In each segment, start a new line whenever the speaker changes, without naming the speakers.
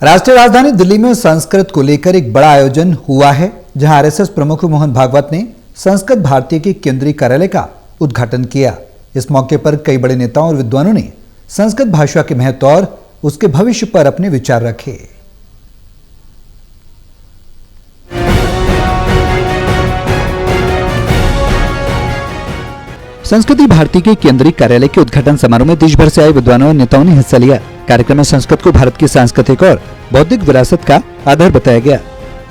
राष्ट्रीय राजधानी दिल्ली में संस्कृत को लेकर एक बड़ा आयोजन हुआ है, जहां आरएसएस प्रमुख मोहन भागवत ने संस्कृत भारती के केंद्रीय कार्यालय का उद्घाटन किया। इस मौके पर कई बड़े नेताओं और विद्वानों ने संस्कृत भाषा के महत्व और उसके भविष्य पर अपने विचार रखे। संस्कृति भारती के केंद्रीय कार्यालय के उद्घाटन समारोह में देश भर से आए विद्वानों और नेताओं ने हिस्सा लिया। कार्यक्रम में संस्कृत को भारत की सांस्कृतिक और बौद्धिक विरासत का आधार बताया गया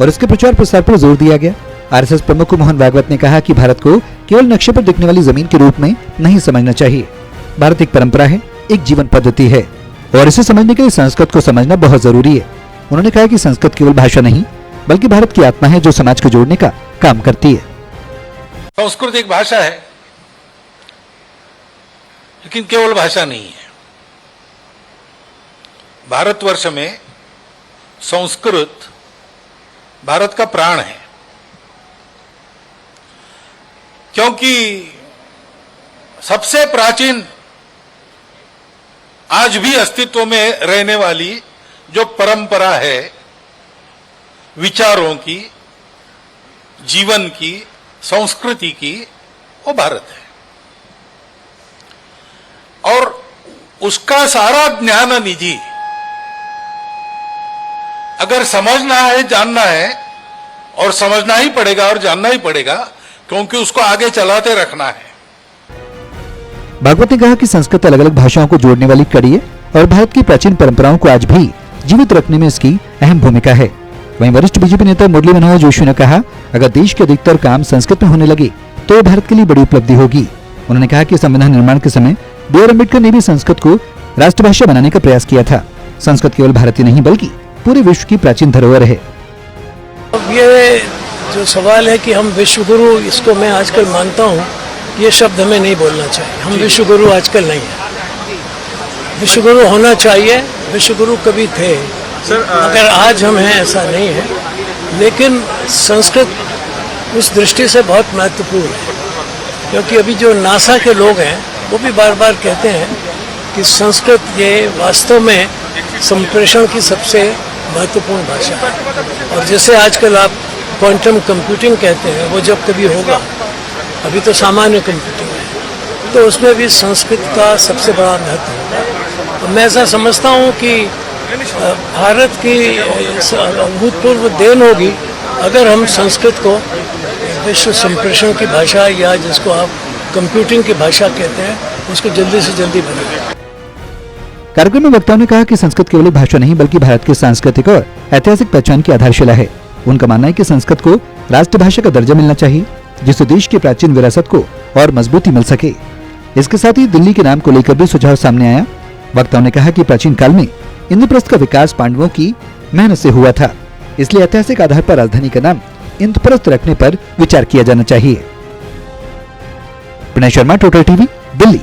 और इसके प्रचार प्रसार पर जोर दिया गया। आरएसएस प्रमुख मोहन भागवत ने कहा कि भारत को केवल नक्शे पर दिखने वाली जमीन के रूप में नहीं समझना चाहिए। भारत एक परंपरा है, एक जीवन पद्धति है और इसे समझने के लिए संस्कृत को समझना बहुत जरूरी है। उन्होंने कहा कि संस्कृत केवल भाषा नहीं बल्कि भारत की आत्मा है, जो समाज को जोड़ने का काम करती है।
संस्कृत एक भाषा है, लेकिन केवल भाषा नहीं है। भारतवर्ष में संस्कृत भारत का प्राण है, क्योंकि सबसे प्राचीन आज भी अस्तित्व में रहने वाली जो परंपरा है विचारों की, जीवन की, संस्कृति की, वो भारत है। और उसका सारा ज्ञान निधि अगर समझना है, जानना है, और समझना ही पड़ेगा और जानना ही पड़ेगा, क्योंकि उसको आगे चलाते रखना है।
भागवत ने कहा कि संस्कृत अलग अलग भाषाओं को जोड़ने वाली कड़ी है और भारत की प्राचीन परंपराओं को आज भी जीवित रखने में इसकी अहम भूमिका है। वहीं वरिष्ठ बीजेपी नेता मुरली मनोहर जोशी ने कहा, अगर देश के अधिकतर काम संस्कृत में होने लगे तो भारत के लिए बड़ी उपलब्धि होगी। उन्होंने कहा कि संविधान निर्माण के समय बी.आर. अम्बेडकर ने भी संस्कृत को राष्ट्रभाषा बनाने का प्रयास किया था। संस्कृत केवल भारतीय नहीं बल्कि पूरे विश्व की प्राचीन धरोहर है।
अब ये जो सवाल है कि हम विश्वगुरु, इसको मैं आजकल मानता हूँ, ये शब्द हमें नहीं बोलना चाहिए। हम विश्वगुरु आजकल नहीं है। विश्वगुरु होना चाहिए, विश्वगुरु कभी थे, अगर आज हम हैं ऐसा नहीं है। लेकिन संस्कृत उस दृष्टि से बहुत महत्वपूर्ण है, क्योंकि अभी जो नासा के लोग हैं वो भी बार बार कहते हैं कि संस्कृत ये वास्तव में संप्रेषण की सबसे महत्वपूर्ण भाषा है। और जैसे आजकल आप क्वांटम कंप्यूटिंग कहते हैं, वो जब कभी होगा, अभी तो सामान्य कंप्यूटिंग है, तो उसमें भी संस्कृत का सबसे बड़ा महत्व होगा। तो मैं ऐसा समझता हूँ कि भारत की अभूतपूर्व देन होगी अगर हम संस्कृत को विश्व संप्रेषण की भाषा, या जिसको आप कंप्यूटिंग की भाषा कहते हैं, उसको जल्दी से जल्दी बनाएं।
कार्यक्रम में वक्ताओं ने कहा कि संस्कृत केवल एक भाषा नहीं बल्कि भारत की सांस्कृतिक और ऐतिहासिक पहचान की आधारशिला है। उनका मानना है कि संस्कृत को राष्ट्रभाषा का दर्जा मिलना चाहिए, जिससे देश की प्राचीन विरासत को और मजबूती मिल सके। इसके साथ ही दिल्ली के नाम को लेकर भी सुझाव सामने आया। वक्ताओं ने कहा कि प्राचीन काल में इंद्रप्रस्थ का विकास पांडवों की मेहनत से हुआ था, इसलिए ऐतिहासिक आधार पर राजधानी का नाम इंद्रप्रस्थ रखने पर विचार किया जाना चाहिए। Pranay Sharma, total TV, Delhi.